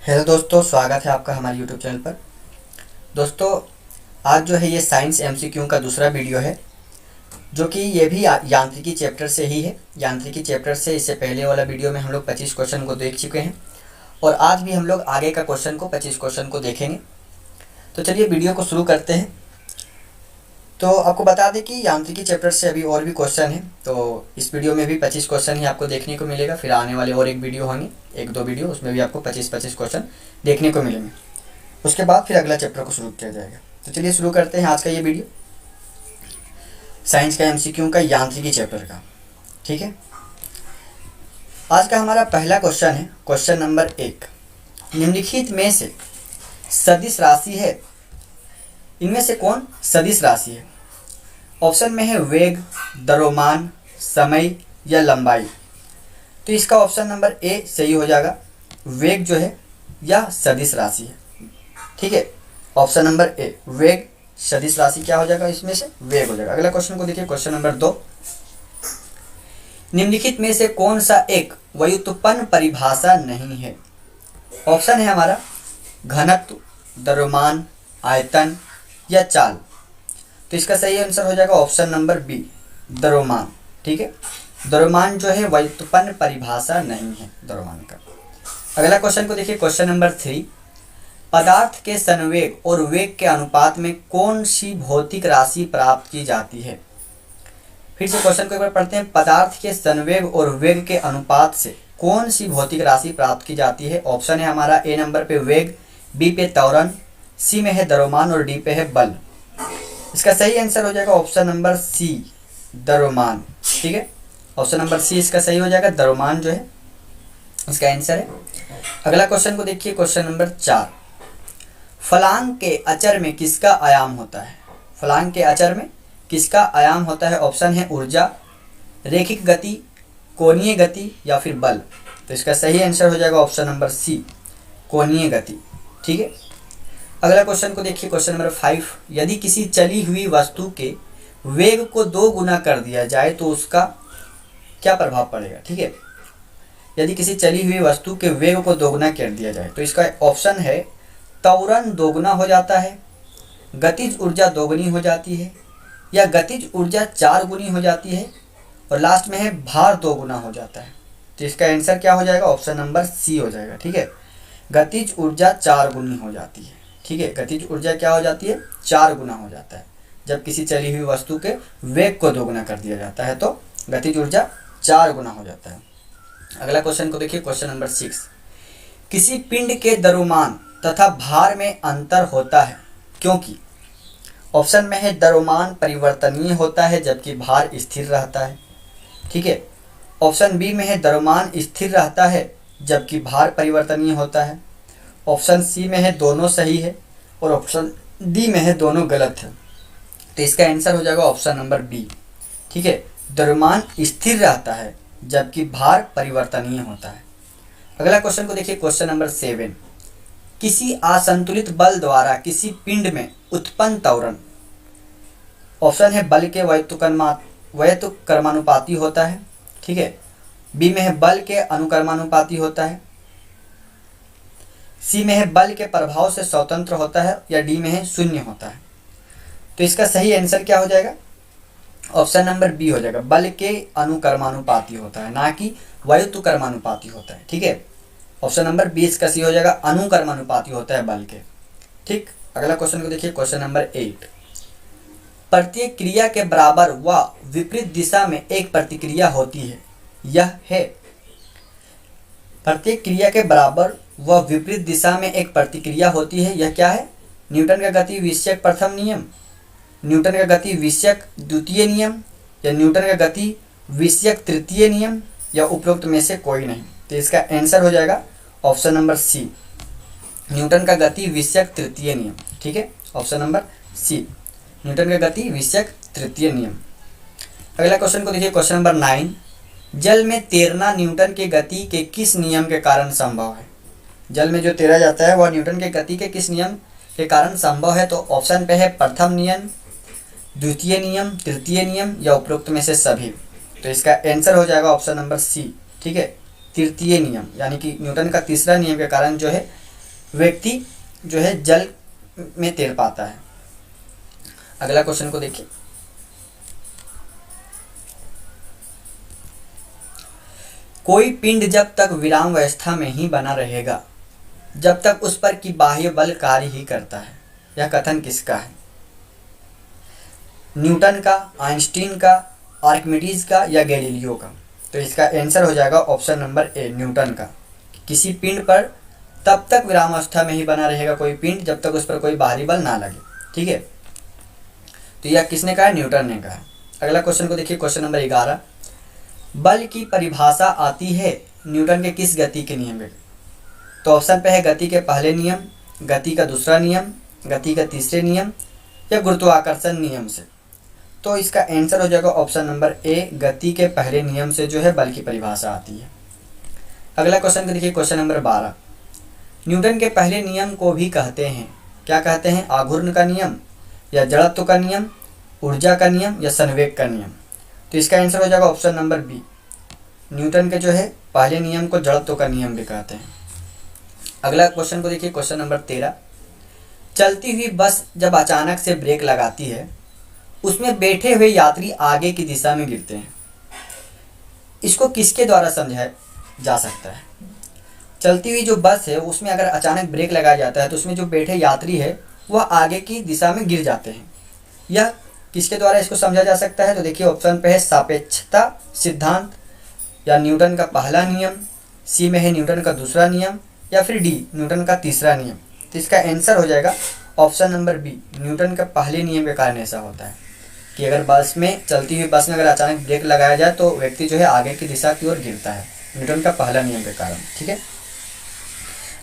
Hello दोस्तों, स्वागत है आपका हमारे यूट्यूब चैनल पर। दोस्तों, आज जो है ये साइंस एमसीक्यू का दूसरा वीडियो है, जो कि ये भी यांत्रिकी चैप्टर से ही है। यांत्रिकी चैप्टर से इससे पहले वाला वीडियो में हम लोग 25 क्वेश्चन को देख चुके हैं और आज भी हम लोग आगे का 25 क्वेश्चन को देखेंगे। तो चलिए वीडियो को शुरू करते हैं। तो आपको बता दें कि यांत्रिकी चैप्टर से अभी और भी क्वेश्चन है, तो इस वीडियो में भी 25 क्वेश्चन ही आपको देखने को मिलेगा। फिर आने वाले और एक वीडियो होंगे, 1-2 वीडियो, उसमें भी आपको 25 क्वेश्चन देखने को मिलेंगे। उसके बाद फिर अगला चैप्टर को शुरू किया जाएगा। तो चलिए शुरू करते हैं आज का ये वीडियो, साइंस का एमसीक्यू का यांत्रिकी चैप्टर का। ठीक है, आज का हमारा पहला क्वेश्चन है, क्वेश्चन नंबर 1। निम्नलिखित में से सदिश राशि है, इनमें से कौन सदिश राशि है? ऑप्शन में है वेग, द्रव्यमान, समय या लंबाई। तो इसका ऑप्शन नंबर ए सही हो जाएगा। वेग जो है यह सदिश राशि है। ठीक है, ऑप्शन नंबर ए वेग सदिश राशि क्या हो जाएगा? इसमें से वेग हो जाएगा। अगला क्वेश्चन को देखिए, क्वेश्चन नंबर 2। निम्नलिखित में से कौन सा एक व्युत्पन्न परिभाषा नहीं है? ऑप्शन है हमारा घनत्व, द्रव्यमान, आयतन या चाल। तो इसका सही आंसर हो जाएगा ऑप्शन नंबर बी, द्रव्यमान। ठीक है, द्रव्यमान जो है व्युत्पन्न परिभाषा नहीं है द्रव्यमान का। अगला क्वेश्चन को देखिए, क्वेश्चन नंबर 3। पदार्थ के संवेग और वेग के अनुपात में कौन सी भौतिक राशि प्राप्त की जाती है? फिर से क्वेश्चन को एक बार पढ़ते हैं। पदार्थ के संवेग और वेग के अनुपात से कौन सी भौतिक राशि प्राप्त की जाती है? ऑप्शन है हमारा ए नंबर पे वेग, बी पे त्वरण, सी में है द्रव्यमान और डी पे है बल। इसका सही आंसर हो जाएगा ऑप्शन नंबर सी, द्रव्यमान। ठीक है, ऑप्शन नंबर सी इसका सही हो जाएगा, द्रव्यमान जो है इसका आंसर है। अगला क्वेश्चन को देखिए, क्वेश्चन नंबर 4। फलांक के अचर में किसका आयाम होता है? फलांक के अचर में किसका आयाम होता है? ऑप्शन है ऊर्जा, रैखिक गति, कोणीय गति या फिर बल। तो इसका सही आंसर हो जाएगा ऑप्शन नंबर सी, कोणीय गति। ठीक है, अगला क्वेश्चन को देखिए, क्वेश्चन नंबर 5। यदि किसी चली हुई वस्तु के वेग को 2 गुना कर दिया जाए तो उसका क्या प्रभाव पड़ेगा? ठीक है, यदि किसी चली हुई वस्तु के वेग को 2 गुना कर दिया जाए तो इसका ऑप्शन है त्वरण 2 गुना हो जाता है, गतिज ऊर्जा 2 गुनी हो जाती है या गतिज ऊर्जा 4 गुनी हो जाती है और लास्ट में है भार 2 गुना हो जाता है। तो इसका आंसर क्या हो जाएगा? ऑप्शन नंबर सी हो जाएगा। ठीक है, गतिज ऊर्जा 4 गुनी हो जाती है। ठीक है, गतिज ऊर्जा क्या हो जाती है? 4 गुना हो जाता है। जब किसी चली हुई वस्तु के वेग को 2 गुना कर दिया जाता है तो गतिज ऊर्जा 4 गुना हो जाता है। अगला क्वेश्चन को देखिए, क्वेश्चन नंबर 6। किसी पिंड के द्रव्यमान तथा भार में अंतर होता है क्योंकि? ऑप्शन में है द्रव्यमान परिवर्तनीय होता है जबकि भार स्थिर रहता है। ठीक है, ऑप्शन बी में है द्रव्यमान स्थिर रहता है जबकि भार परिवर्तनीय होता है। ऑप्शन सी में है दोनों सही है और ऑप्शन डी में है दोनों गलत है। तो इसका आंसर हो जाएगा ऑप्शन नंबर बी। ठीक है, द्रव्यमान स्थिर रहता है जबकि भार परिवर्तनीय होता है। अगला क्वेश्चन को देखिए, क्वेश्चन नंबर 7। किसी असंतुलित बल द्वारा किसी पिंड में उत्पन्न त्वरण। ऑप्शन है बल के व्युत्क्रमानुपाती होता है। ठीक है, बी में है बल के अनुक्रमानुपाती होता है, सी में है बल के प्रभाव से स्वतंत्र होता है या डी में है शून्य होता है। तो इसका सही आंसर क्या हो जाएगा? ऑप्शन नंबर बी हो जाएगा, बल के अनुक्रमानुपाती होता है, ना कि व्युत्क्रमानुपाती होता है। ठीक है, ऑप्शन नंबर बी इसका सही हो जाएगा, अनुक्रमानुपाती होता है बल के। ठीक, अगला क्वेश्चन को देखिए, क्वेश्चन नंबर 8। प्रत्येक क्रिया के बराबर व विपरीत दिशा में एक प्रतिक्रिया होती है, यह है? प्रत्येक क्रिया के बराबर व विपरीत दिशा में एक प्रतिक्रिया होती है, यह क्या है? न्यूटन का गति विषयक प्रथम नियम, न्यूटन का गति विषयक द्वितीय नियम या न्यूटन का गति विषयक तृतीय नियम या उपरोक्त में से कोई नहीं। तो इसका आंसर हो जाएगा ऑप्शन नंबर सी, न्यूटन का गति विषयक तृतीय नियम। ठीक है, ऑप्शन नंबर सी, न्यूटन का गति विषयक तृतीय नियम। अगला क्वेश्चन को देखिए, क्वेश्चन नंबर 9। जल में तैरना न्यूटन के गति के किस नियम के कारण संभव है? जल में जो तैरा जाता है वह न्यूटन के गति के किस नियम के कारण संभव है? तो ऑप्शन पे है प्रथम नियम, द्वितीय नियम, तृतीय नियम या उपरोक्त में से सभी। तो इसका आंसर हो जाएगा ऑप्शन नंबर सी। ठीक है, तृतीय नियम, यानी कि न्यूटन का तीसरा नियम के कारण जो है व्यक्ति जो है जल में तैर पाता है। अगला क्वेश्चन को देखिए। कोई पिंड जब तक विराम अवस्था में ही बना रहेगा जब तक उस पर की बाह्य बल कार्य ही करता है। यह कथन किसका है? न्यूटन का, आइंस्टीन का, आर्किमिडीज का या गैलीलियो का? तो इसका आंसर हो जाएगा ऑप्शन नंबर ए, न्यूटन का। किसी पिंड पर तब तक विराम अवस्था में ही बना रहेगा कोई पिंड जब तक उस पर कोई बाहरी बल ना लगे। ठीक है, तो यह किसने कहा? न्यूटन ने कहा। अगला क्वेश्चन को देखिए, क्वेश्चन नंबर 11। बल की परिभाषा आती है न्यूटन के किस गति के नियम में? तो ऑप्शन पे है गति के पहले नियम, गति का दूसरा नियम, गति का तीसरे नियम या गुरुत्वाकर्षण नियम से। तो इसका आंसर हो जाएगा ऑप्शन नंबर ए, गति के पहले नियम से जो है बल की परिभाषा आती है। अगला क्वेश्चन को देखिए, क्वेश्चन नंबर 12। न्यूटन के पहले नियम को भी कहते हैं, क्या कहते हैं? आघूर्ण का नियम या जड़त्व का नियम, ऊर्जा का नियम या संवेग का नियम? तो इसका आंसर हो जाएगा ऑप्शन नंबर बी, न्यूटन के जो है पहले नियम को जड़त्व का नियम भी कहते हैं। अगला क्वेश्चन को देखिए, क्वेश्चन नंबर 13। चलती हुई बस जब अचानक से ब्रेक लगाती है उसमें बैठे हुए यात्री आगे की दिशा में गिरते हैं। इसको किसके द्वारा समझाया जा सकता है? चलती हुई जो बस है उसमें अगर अचानक ब्रेक लगाया जाता है तो उसमें जो बैठे यात्री है वह आगे की दिशा में गिर जाते हैं। यह किसके द्वारा इसको समझा जा सकता है? तो देखिए ऑप्शन पे है सापेक्षता सिद्धांत या न्यूटन का पहला नियम, सी में है न्यूटन का दूसरा नियम या फिर डी न्यूटन का तीसरा नियम। तो इसका आंसर हो जाएगा ऑप्शन नंबर बी, न्यूटन का पहले नियम के कारण ऐसा होता है कि अगर बस में चलती हुई बस में अगर अचानक ब्रेक लगाया जाए तो व्यक्ति जो है आगे की दिशा की ओर गिरता है, न्यूटन का पहला नियम के कारण। ठीक है,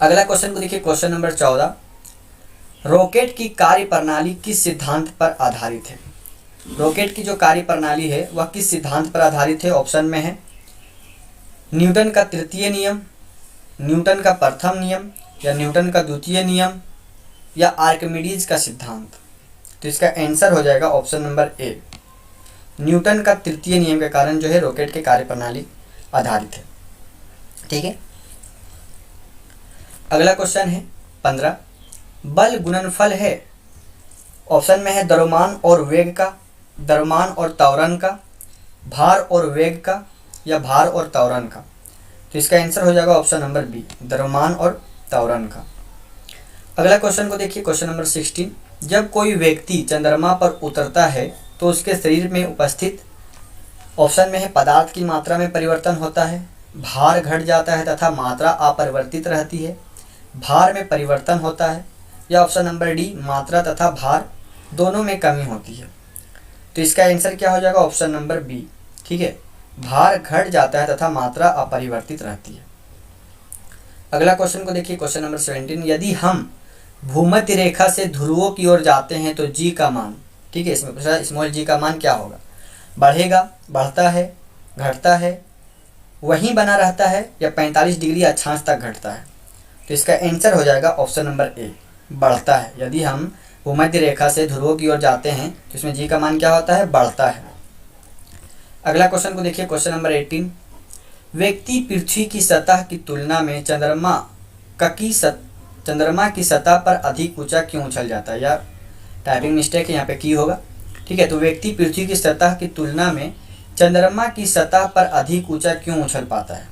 अगला क्वेश्चन को देखिए, क्वेश्चन नंबर 14। रॉकेट की कार्य प्रणाली किस सिद्धांत पर आधारित है? रॉकेट की जो कार्य प्रणाली है वह किस सिद्धांत पर आधारित है? ऑप्शन में है न्यूटन का तृतीय नियम, न्यूटन का प्रथम नियम या न्यूटन का द्वितीय नियम या आर्किमिडीज का सिद्धांत। तो इसका आंसर हो जाएगा ऑप्शन नंबर ए, न्यूटन का तृतीय नियम के कारण जो है रॉकेट की कार्य प्रणाली आधारित है। ठीक है, अगला क्वेश्चन है 15। बल गुणनफल है, ऑप्शन में है द्रव्यमान और वेग का, द्रव्यमान और त्वरण का, भार और वेग का या भार और त्वरण का। तो इसका आंसर हो जाएगा ऑप्शन नंबर बी, द्रव्यमान और त्वरण का। अगला क्वेश्चन को देखिए, क्वेश्चन नंबर 16। जब कोई व्यक्ति चंद्रमा पर उतरता है तो उसके शरीर में उपस्थित, ऑप्शन में है पदार्थ की मात्रा में परिवर्तन होता है, भार घट जाता है तथा मात्रा अपरिवर्तित रहती है, भार में परिवर्तन होता है या ऑप्शन नंबर डी मात्रा तथा भार दोनों में कमी होती है। तो इसका आंसर क्या हो जाएगा? Option number B. ठीक है, भार घट जाता है तथा मात्रा अपरिवर्तित रहती है। अगला क्वेश्चन को देखिए, क्वेश्चन नंबर 17। यदि हम भूमध्य रेखा से ध्रुवों की ओर जाते हैं तो जी का मान, ठीक है, इसमें पूछा स्मॉल जी का मान क्या होगा? बढ़ेगा, बढ़ता है, घटता है, वहीं बना रहता है या 45 डिग्री अक्षांश तक घटता है? तो इसका आंसर हो जाएगा ऑप्शन नंबर ए, बढ़ता है। यदि हम भूमध्य रेखा से ध्रुवों की ओर जाते हैं तो इसमें जी का मान क्या होता है? बढ़ता है। अगला क्वेश्चन को देखिए, क्वेश्चन नंबर 18। व्यक्ति पृथ्वी की सतह की तुलना में चंद्रमा की सतह पर अधिक ऊंचा क्यों उछल जाता है? या टाइपिंग मिस्टेक है, यहाँ पे की होगा। ठीक है, तो व्यक्ति पृथ्वी की सतह की तुलना में चंद्रमा की सतह पर अधिक ऊंचा क्यों उछल पाता है?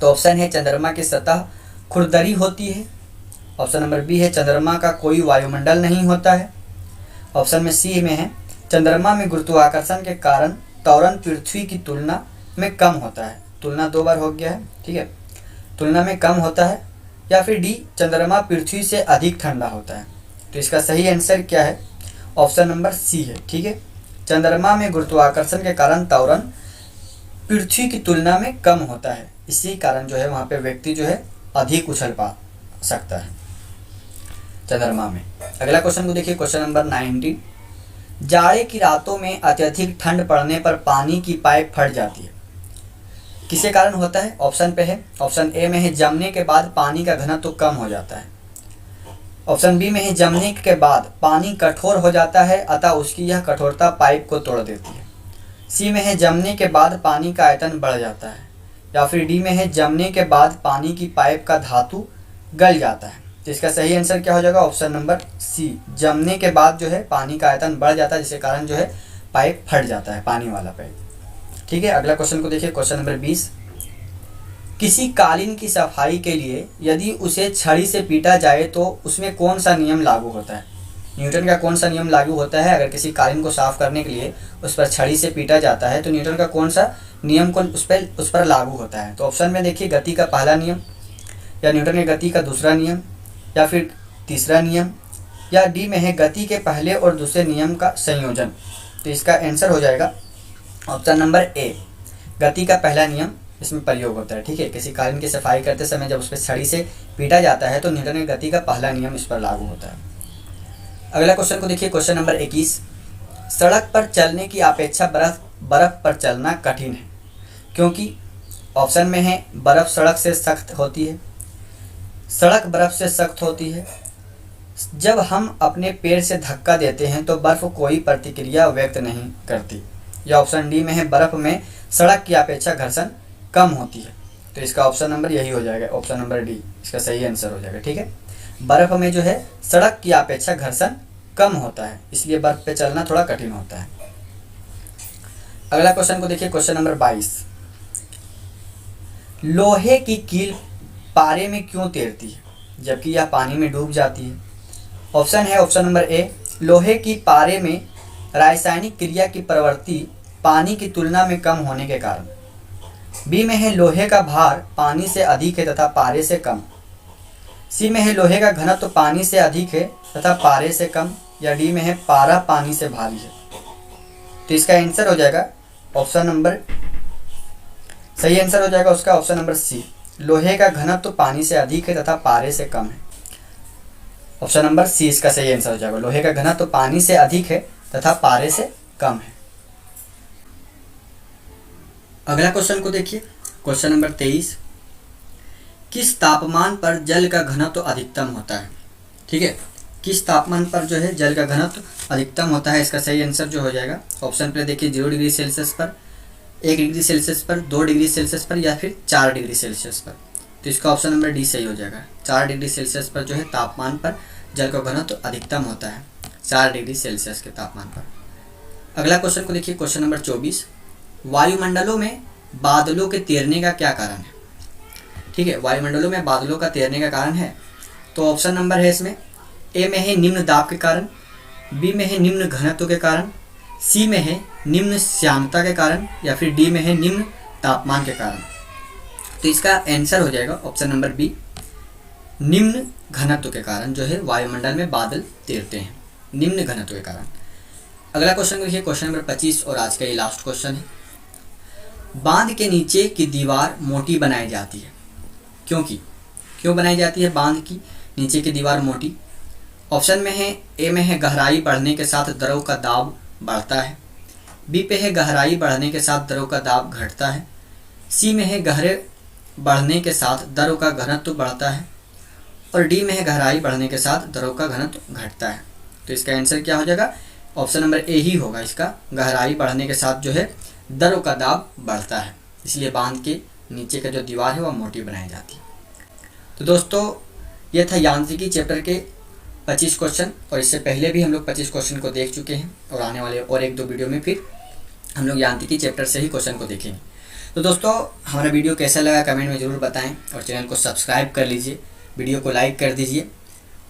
तो ऑप्शन है चंद्रमा की सतह खुरदरी होती है, ऑप्शन नंबर बी है चंद्रमा का कोई वायुमंडल नहीं होता है, ऑप्शन में सी में है चंद्रमा में गुरुत्वाकर्षण के कारण त्वरण पृथ्वी की तुलना में कम होता है। तुलना 2 बार हो गया है, ठीक है, तुलना में कम होता है, या फिर डी चंद्रमा पृथ्वी से अधिक ठंडा होता है। तो इसका सही आंसर क्या है? ऑप्शन नंबर सी है। ठीक है, चंद्रमा में गुरुत्वाकर्षण के कारण त्वरण पृथ्वी की तुलना में कम होता है, इसी कारण जो है वहाँ पे व्यक्ति जो है अधिक उछल पा सकता है चंद्रमा में। अगला क्वेश्चन को देखिए, क्वेश्चन नंबर 19। जाड़े की रातों में अत्यधिक ठंड पड़ने पर पानी की पाइप फट जाती है, किसके कारण होता है? ऑप्शन पे है, ऑप्शन ए में है जमने के बाद पानी का घनत्व कम हो जाता है, ऑप्शन बी में है जमने के बाद पानी कठोर हो जाता है अतः उसकी यह कठोरता पाइप को तोड़ देती है, सी में है जमने के बाद पानी का आयतन बढ़ जाता है, या फिर डी में है जमने के बाद पानी की पाइप का धातु गल जाता है। तो इसका सही आंसर क्या हो जाएगा? Option number C. जमने के बाद जो है पानी का आयतन बढ़ जाता है, जिसके कारण जो है पाइप फट जाता है, पानी वाला पाइप। ठीक है, अगला क्वेश्चन को देखिए, क्वेश्चन नंबर 20। किसी कालीन की सफाई के लिए यदि उसे छड़ी से पीटा जाए तो उसमें कौन सा नियम लागू होता है? न्यूटन का कौन सा नियम लागू होता है? अगर किसी कालीन को साफ करने के लिए उस पर छड़ी से पीटा जाता है तो न्यूटन का कौन सा नियम को उस पर लागू होता है? तो ऑप्शन में देखिए, गति का पहला नियम, या न्यूटन के गति का दूसरा नियम, या फिर तीसरा नियम, या डी में है गति के पहले और दूसरे नियम का संयोजन। तो इसका आंसर हो जाएगा ऑप्शन नंबर ए, गति का पहला नियम इसमें प्रयोग होता है। ठीक है, किसी कालीन की सफाई करते समय जब उस पर छड़ी से पीटा जाता है तो न्यूटन की गति का पहला नियम इस पर लागू होता है। अगला क्वेश्चन को देखिए, क्वेश्चन नंबर 21। सड़क पर चलने की अपेक्षा बर्फ पर चलना कठिन है, क्योंकि ऑप्शन में है बर्फ सड़क से सख्त होती है, सड़क बर्फ से सख्त होती है, जब हम अपने पैर से धक्का देते हैं तो बर्फ कोई प्रतिक्रिया व्यक्त नहीं करती, या ऑप्शन डी में है बर्फ में सड़क की अपेक्षा घर्षण कम होती है। तो इसका ऑप्शन नंबर यही हो जाएगा, ऑप्शन नंबर डी इसका सही आंसर हो जाएगा। ठीक है, बर्फ में जो है सड़क की अपेक्षा घर्षण कम होता है, इसलिए बर्फ पे चलना थोड़ा कठिन होता है। अगला क्वेश्चन को देखिए, क्वेश्चन नंबर 22। लोहे की कील पारे में क्यों तैरती है जबकि यह पानी में डूब जाती है? ऑप्शन है, ऑप्शन नंबर ए, लोहे की पारे में रासायनिक क्रिया की प्रवृत्ति पानी की तुलना में कम होने के कारण। बी में है लोहे का भार पानी से अधिक है तथा पारे से कम। सी में है लोहे का घनत्व पानी से अधिक है तथा पारे से कम, या डी में है पारा पानी से भारी है। तो इसका आंसर हो जाएगा ऑप्शन नंबर, सही आंसर हो जाएगा उसका ऑप्शन नंबर सी, लोहे का घनत्व पानी से अधिक है तथा पारे से कम है। ऑप्शन नंबर सी इसका सही आंसर हो जाएगा, लोहे का घनत्व पानी से अधिक है तथा पारे से कम है। अगला क्वेश्चन को देखिए, क्वेश्चन नंबर 23। किस तापमान पर जल का घनत्व अधिकतम होता है? ठीक है, किस तापमान पर जो है जल का घनत्व अधिकतम होता है? इसका सही आंसर जो हो जाएगा, ऑप्शन पे देखिए, 0 डिग्री सेल्सियस पर, 1 डिग्री सेल्सियस पर, 2 डिग्री सेल्सियस पर, या फिर 4 डिग्री सेल्सियस पर। तो इसका ऑप्शन नंबर डी सही हो जाएगा, 4 डिग्री सेल्सियस पर जो है तापमान पर जल का घनत्व अधिकतम होता है, 4 डिग्री सेल्सियस के तापमान पर। अगला क्वेश्चन को देखिए, क्वेश्चन नंबर 24। वायुमंडलों में बादलों के तैरने का क्या कारण है? ठीक है, वायुमंडलों में बादलों का तैरने का कारण है, तो ऑप्शन नंबर है इसमें, ए में है निम्न दाब के कारण, बी में है निम्न घनत्व के कारण, सी में है निम्न श्यानता के कारण, या फिर डी में है निम्न तापमान के कारण। तो इसका आंसर हो जाएगा ऑप्शन नंबर बी, निम्न घनत्व के कारण जो है वायुमंडल में बादल तैरते हैं, निम्न घनत्व के कारण। अगला क्वेश्चन देखिए, क्वेश्चन नंबर 25 और आज का ये लास्ट क्वेश्चन है। बांध के नीचे की दीवार मोटी बनाई जाती है, क्यों बनाई जाती है बांध की नीचे की दीवार मोटी? ऑप्शन में है, ए में है गहराई बढ़ने के साथ द्रव का दाब बढ़ता है, बी पे है गहराई बढ़ने के साथ द्रव का दाब घटता है, सी में है गहरे बढ़ने के साथ द्रव का घनत्व बढ़ता है, और डी में है गहराई बढ़ने के साथ द्रव का घनत्व घटता है। तो इसका आंसर क्या हो जाएगा? ऑप्शन नंबर ए ही होगा इसका, गहराई बढ़ने के साथ जो है द्रव का दाब बढ़ता है, इसलिए बांध के नीचे का जो दीवार है वह मोटी बनाई जाती है। तो दोस्तों, ये था यांत्रिकी चैप्टर के 25 क्वेश्चन, और इससे पहले भी हम लोग 25 क्वेश्चन को देख चुके हैं, और आने वाले और 1-2 वीडियो में फिर हम लोग यांत्रिकी चैप्टर से ही क्वेश्चन को देखेंगे। तो दोस्तों, हमारा वीडियो कैसा लगा कमेंट में ज़रूर बताएं, और चैनल को सब्सक्राइब कर लीजिए, वीडियो को लाइक कर दीजिए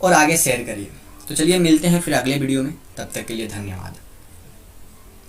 और आगे शेयर करिए। तो चलिए मिलते हैं फिर अगले वीडियो में, तब तक के लिए धन्यवाद।